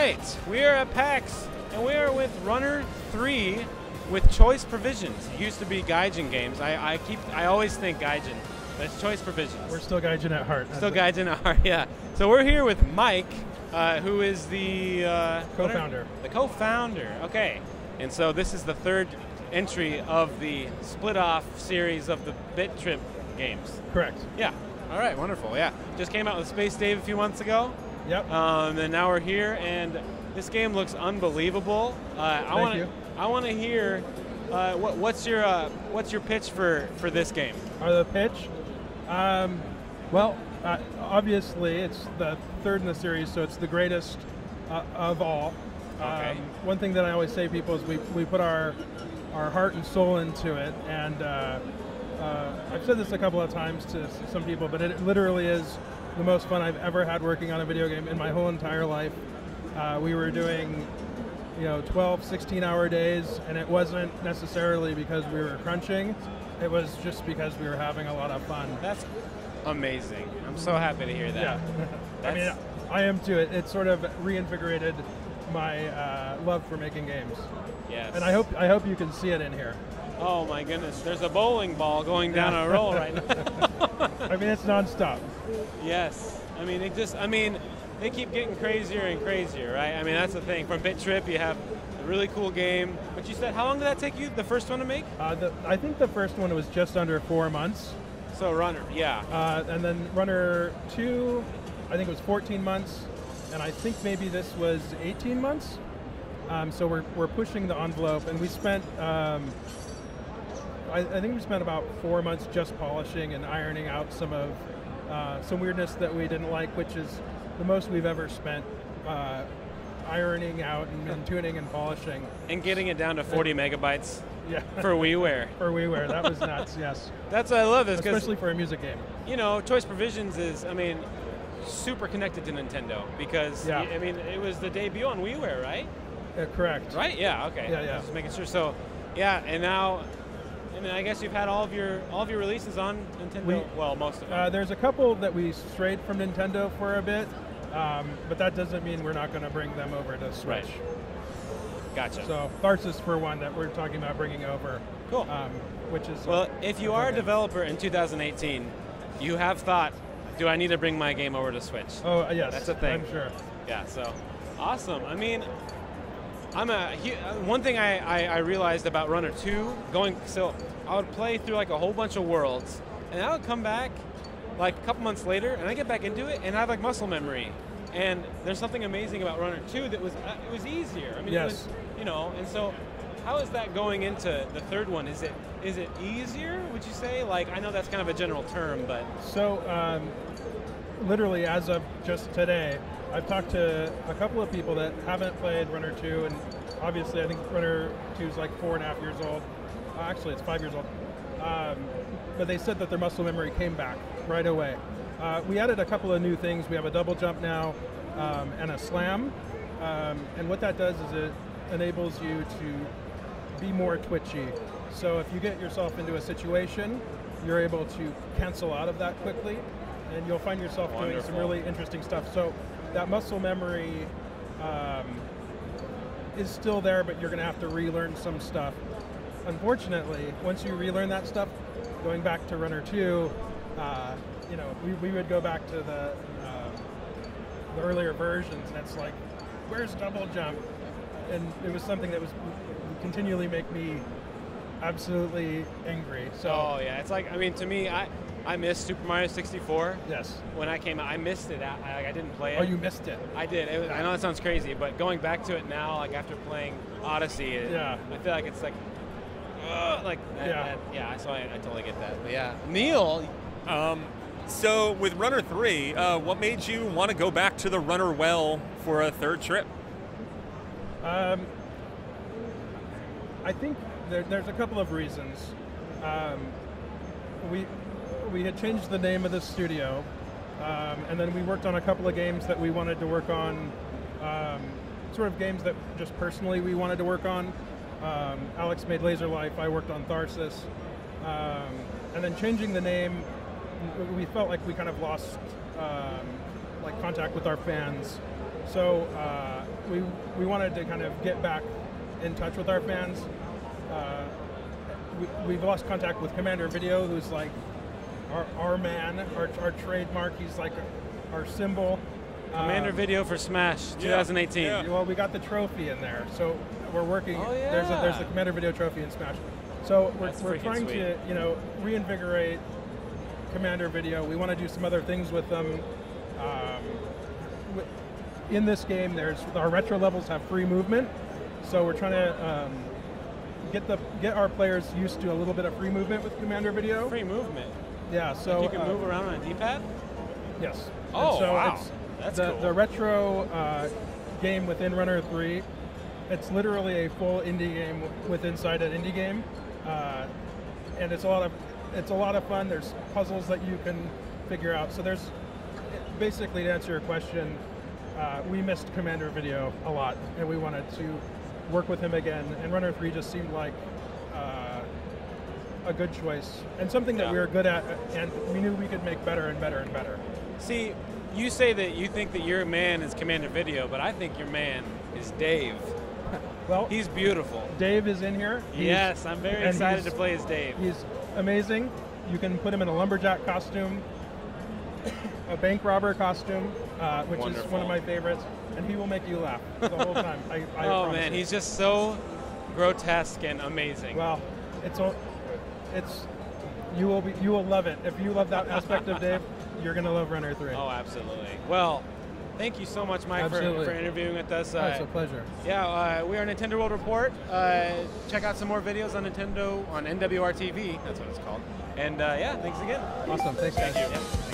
right, we are at PAX, and we are with Runner3 with Choice Provisions. It used to be Gaijin Games. I always think Gaijin, but it's Choice Provisions. We're still Gaijin at heart. Still Gaijin at heart, yeah. So we're here with Mike, who is the co-founder. The co-founder. Okay, and so this is the third entry of the split-off series of the Bit Trip games. Correct. Yeah. All right. Wonderful. Yeah. Just came out with Space Dave a few months ago. Yep. And now we're here, and this game looks unbelievable. Thank you. I want to hear what's your pitch for this game? The pitch? Obviously it's the third in the series, so it's the greatest of all. Okay. One thing that I always say to people is we put our heart and soul into it, and I've said this a couple of times to some people, but it literally is the most fun I've ever had working on a video game in my whole entire life. We were doing 12, 16-hour days, and it wasn't necessarily because we were crunching. It was just because we were having a lot of fun. That's amazing. I'm so happy to hear that. Yeah. I mean, I am too. It sort of reinvigorated my love for making games. Yes. And I hope you can see it in here. Oh my goodness, there's a bowling ball going down a roll right now. I mean, it's nonstop. Yes. I mean, they keep getting crazier and crazier, right? I mean, that's the thing. From Bit Trip, you have a really cool game. But you said, how long did that take you, the first one to make? I think the first one was just under 4 months. So Runner, yeah. And then Runner 2, I think it was 14 months. And I think maybe this was 18 months. So we're pushing the envelope, and we spent, I think we spent about 4 months just polishing and ironing out some weirdness that we didn't like, which is the most we've ever spent ironing out and tuning and polishing. And getting it down to 40 megabytes for WiiWare. For WiiWare, that was nuts, yes. That's why I love this. Especially for a music game. Choice Provisions is, super connected to Nintendo because, it was the debut on WiiWare, right? Correct. Right? Yeah, okay. Yeah. Just making sure. So, yeah, and now, I guess you've had all of your releases on Nintendo. Well, most of them. There's a couple that we strayed from Nintendo for a bit, but that doesn't mean we're not going to bring them over to Switch. Right. Gotcha. So Tharsis for one that we're talking about bringing over. Cool. Which is if you are a developer in 2018, you have thought, do I need to bring my game over to Switch? Oh yes, that's a thing. I'm sure. Yeah. So awesome. One thing I realized about Runner 2, I would play through like a whole bunch of worlds, and I would come back like a couple months later, and I get back into it, and I have like muscle memory. And there's something amazing about Runner 2 that it was easier. Yes. It was, and so how is that going into the third one? Is it easier, would you say? Like, I know that's kind of a general term, but... So, literally as of just today, I've talked to a couple of people that haven't played Runner 2, and obviously I think Runner 2 is like 4.5 years old. Actually, it's 5 years old. But they said that their muscle memory came back right away. We added a couple of new things. We have a double jump now and a slam. And what that does is it enables you to be more twitchy. So if you get yourself into a situation, you're able to cancel out of that quickly, and you'll find yourself doing some really interesting stuff. So that muscle memory is still there, but you're going to have to relearn some stuff. Unfortunately, once you relearn that stuff, going back to Runner 2, we would go back to the earlier versions, and it's like, where's double jump? And it was something that would continually make me absolutely angry. So. Oh yeah, it's like, to me, I missed Super Mario 64. Yes. When I came out, I missed it. I didn't play it. Oh, you missed it. I did. I know that sounds crazy, but going back to it now, like after playing Odyssey, I feel like it's like, so I totally get that. But yeah, Neil. So with Runner 3, what made you want to go back to the Runner well for a third trip? I think there's a couple of reasons. We had changed the name of the studio, and then we worked on a couple of games that we wanted to work on, sort of games that just personally we wanted to work on. Alex made Laser Life, I worked on Tharsis, and then changing the name, we felt like we kind of lost contact with our fans. So we wanted to kind of get back in touch with our fans. We've lost contact with Commander Video, who's like our man, our trademark. He's like our symbol. Commander Video for Smash 2018. Yeah. Well, we got the trophy in there, so we're working. Oh, yeah. There's the Commander Video trophy in Smash. So we're trying sweet. to reinvigorate Commander Video. We want to do some other things with them. In this game, our retro levels have free movement, so we're trying to get our players used to a little bit of free movement with Commander Video. Free movement. Yeah, so Like you can move around on a D-pad. Yes. Oh, and so wow. It's That's cool. the retro game within Runner 3. It's literally a full indie game inside an indie game, and it's a lot of fun. There's puzzles that you can figure out. So there's basically, to answer your question, we missed Commander Video a lot, and we wanted to work with him again. And Runner 3 just seemed like a good choice and something that we were good at, and we knew we could make better and better and better. See, you say that you think that your man is Commander Video, but I think your man is Dave. Well, He's beautiful. Dave is in here. Yes, I'm very excited to play as Dave. He's amazing. You can put him in a lumberjack costume, a bank robber costume, which is one of my favorites, and he will make you laugh the whole time. I Oh promise man, you. he's just so grotesque and amazing. Well, you will love it. If you love that aspect of Dave, you're gonna love Runner 3. Oh, absolutely. Well, thank you so much, Mike, for interviewing with us. It's a pleasure. Yeah, we are Nintendo World Report. Check out some more videos on Nintendo on NWR TV. That's what it's called. And yeah, thanks again. Awesome. Thanks, guys. Thank you. Yeah.